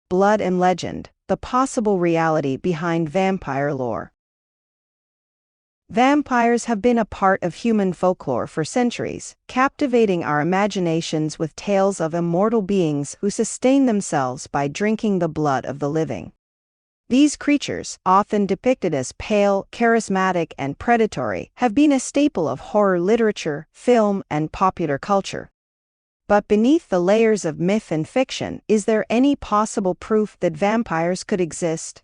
blood and legend, the possible reality behind vampire lore. Vampires have been a part of human folklore for centuries, captivating our imaginations with tales of immortal beings who sustain themselves by drinking the blood of the living. These creatures, often depicted as pale, charismatic, and predatory, have been a staple of horror literature, film, and popular culture. But beneath the layers of myth and fiction, is there any possible proof that vampires could exist?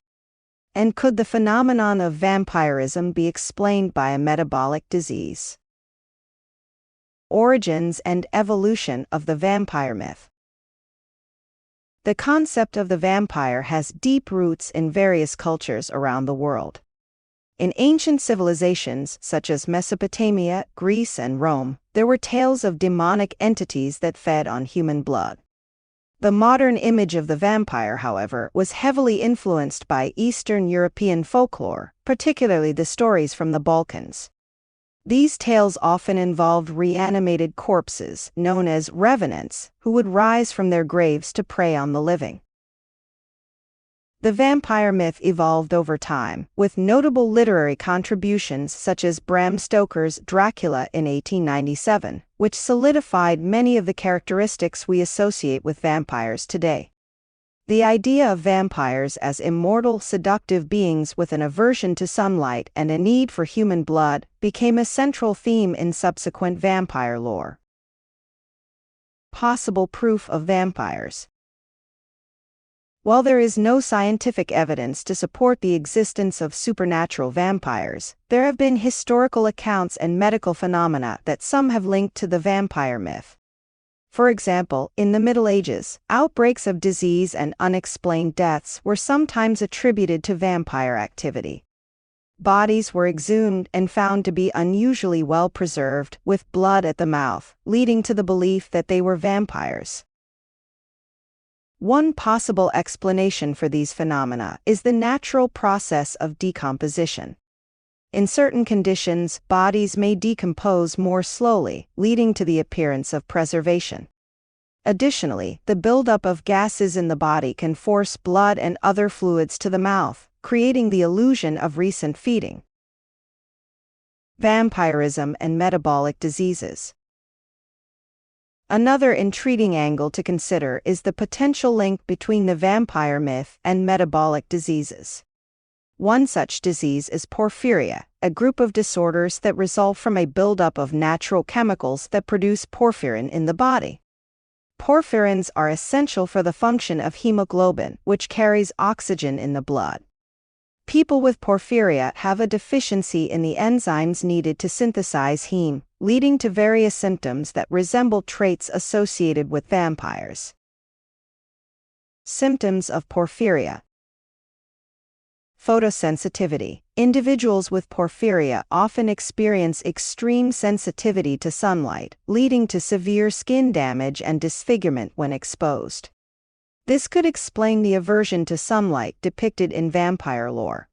And could the phenomenon of vampirism be explained by a metabolic disease? Origins and evolution of the vampire myth. The concept of the vampire has deep roots in various cultures around the world. In ancient civilizations such as Mesopotamia, Greece, and Rome, there were tales of demonic entities that fed on human blood. The modern image of the vampire, however, was heavily influenced by Eastern European folklore, particularly the stories from the Balkans. These tales often involved reanimated corpses, known as revenants, who would rise from their graves to prey on the living. The vampire myth evolved over time, with notable literary contributions such as Bram Stoker's Dracula in 1897, which solidified many of the characteristics we associate with vampires today. The idea of vampires as immortal, seductive beings with an aversion to sunlight and a need for human blood became a central theme in subsequent vampire lore. Possible proof of vampires. While there is no scientific evidence to support the existence of supernatural vampires, there have been historical accounts and medical phenomena that some have linked to the vampire myth. For example, in the Middle Ages, outbreaks of disease and unexplained deaths were sometimes attributed to vampire activity. Bodies were exhumed and found to be unusually well preserved, with blood at the mouth, leading to the belief that they were vampires. One possible explanation for these phenomena is the natural process of decomposition. In certain conditions, bodies may decompose more slowly, leading to the appearance of preservation. Additionally, the buildup of gases in the body can force blood and other fluids to the mouth, creating the illusion of recent feeding. Vampirism and metabolic diseases. Another intriguing angle to consider is the potential link between the vampire myth and metabolic diseases. One such disease is porphyria, a group of disorders that result from a buildup of natural chemicals that produce porphyrin in the body. Porphyrins are essential for the function of hemoglobin, which carries oxygen in the blood. People with porphyria have a deficiency in the enzymes needed to synthesize heme, leading to various symptoms that resemble traits associated with vampires. Symptoms of porphyria. Photosensitivity. Individuals with porphyria often experience extreme sensitivity to sunlight, leading to severe skin damage and disfigurement when exposed. This could explain the aversion to sunlight depicted in vampire lore.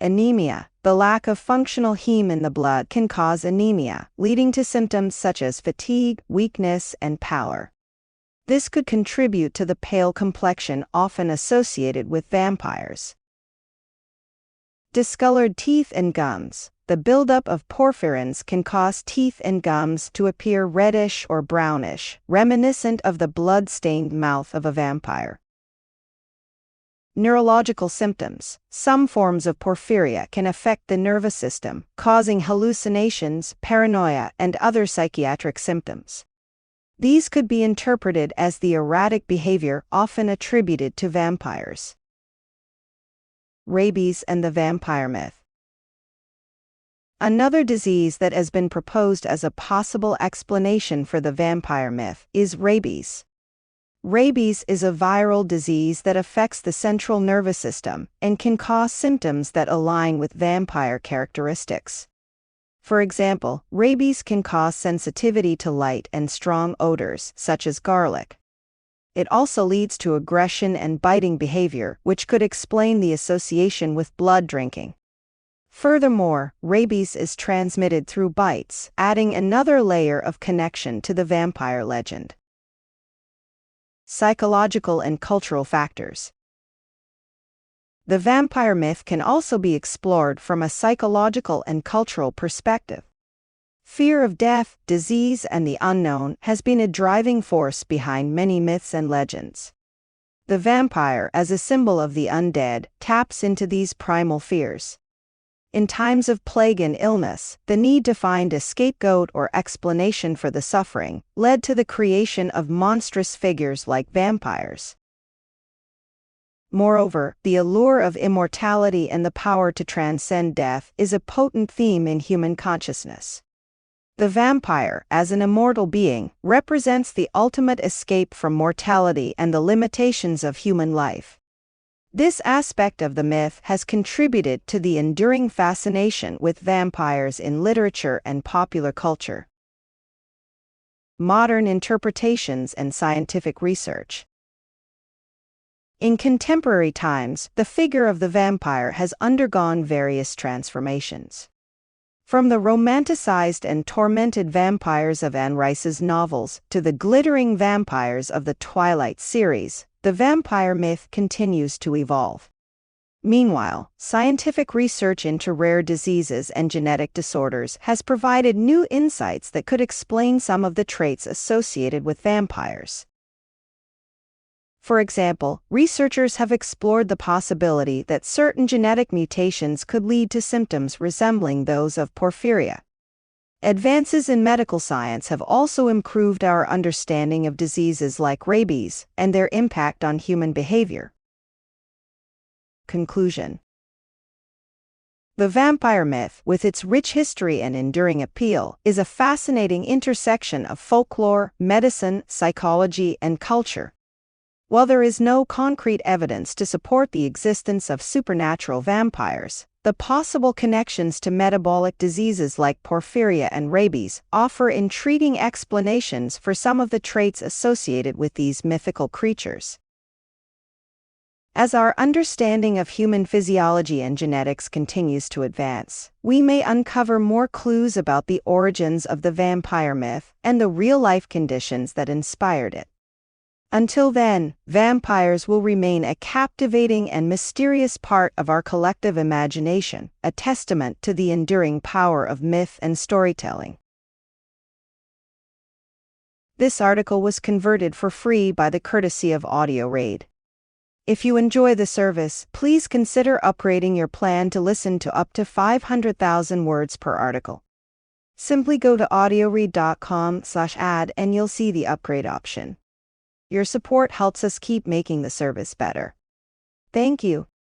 Anemia. The lack of functional heme in the blood can cause anemia, leading to symptoms such as fatigue, weakness, and pallor. This could contribute to the pale complexion often associated with vampires. Discolored teeth and gums. The buildup of porphyrins can cause teeth and gums to appear reddish or brownish, reminiscent of the blood-stained mouth of a vampire. Neurological symptoms. Some forms of porphyria can affect the nervous system, causing hallucinations, paranoia, and other psychiatric symptoms. These could be interpreted as the erratic behavior often attributed to vampires. Rabies and the vampire myth. Another disease that has been proposed as a possible explanation for the vampire myth is rabies. Rabies is a viral disease that affects the central nervous system and can cause symptoms that align with vampire characteristics. For example, rabies can cause sensitivity to light and strong odors, such as garlic. It also leads to aggression and biting behavior, which could explain the association with blood drinking. Furthermore, rabies is transmitted through bites, adding another layer of connection to the vampire legend. psychological and cultural factors. The vampire myth can also be explored from a psychological and cultural perspective. Fear of death, disease, and the unknown has been a driving force behind many myths and legends. The vampire, as a symbol of the undead, taps into these primal fears. In times of plague and illness, the need to find a scapegoat or explanation for the suffering led to the creation of monstrous figures like vampires. Moreover, the allure of immortality and the power to transcend death is a potent theme in human consciousness. The vampire, as an immortal being, represents the ultimate escape from mortality and the limitations of human life. This aspect of the myth has contributed to the enduring fascination with vampires in literature and popular culture. Modern interpretations and scientific research. In contemporary times, the figure of the vampire has undergone various transformations. From the romanticized and tormented vampires of Anne Rice's novels to the glittering vampires of the Twilight series, the vampire myth continues to evolve. Meanwhile, scientific research into rare diseases and genetic disorders has provided new insights that could explain some of the traits associated with vampires. For example, researchers have explored the possibility that certain genetic mutations could lead to symptoms resembling those of porphyria. Advances in medical science have also improved our understanding of diseases like rabies and their impact on human behavior. Conclusion. The vampire myth, with its rich history and enduring appeal, is a fascinating intersection of folklore, medicine, psychology, and culture. While there is no concrete evidence to support the existence of supernatural vampires, the possible connections to metabolic diseases like porphyria and rabies offer intriguing explanations for some of the traits associated with these mythical creatures. As our understanding of human physiology and genetics continues to advance, we may uncover more clues about the origins of the vampire myth and the real-life conditions that inspired it. Until then, vampires will remain a captivating and mysterious part of our collective imagination, a testament to the enduring power of myth and storytelling. This article was converted for free by the courtesy of AudioRaid. If you enjoy the service, please consider upgrading your plan to listen to up to 500,000 words per article. Simply go to audioread.com/ad and you'll see the upgrade option. Your support helps us keep making the service better. Thank you.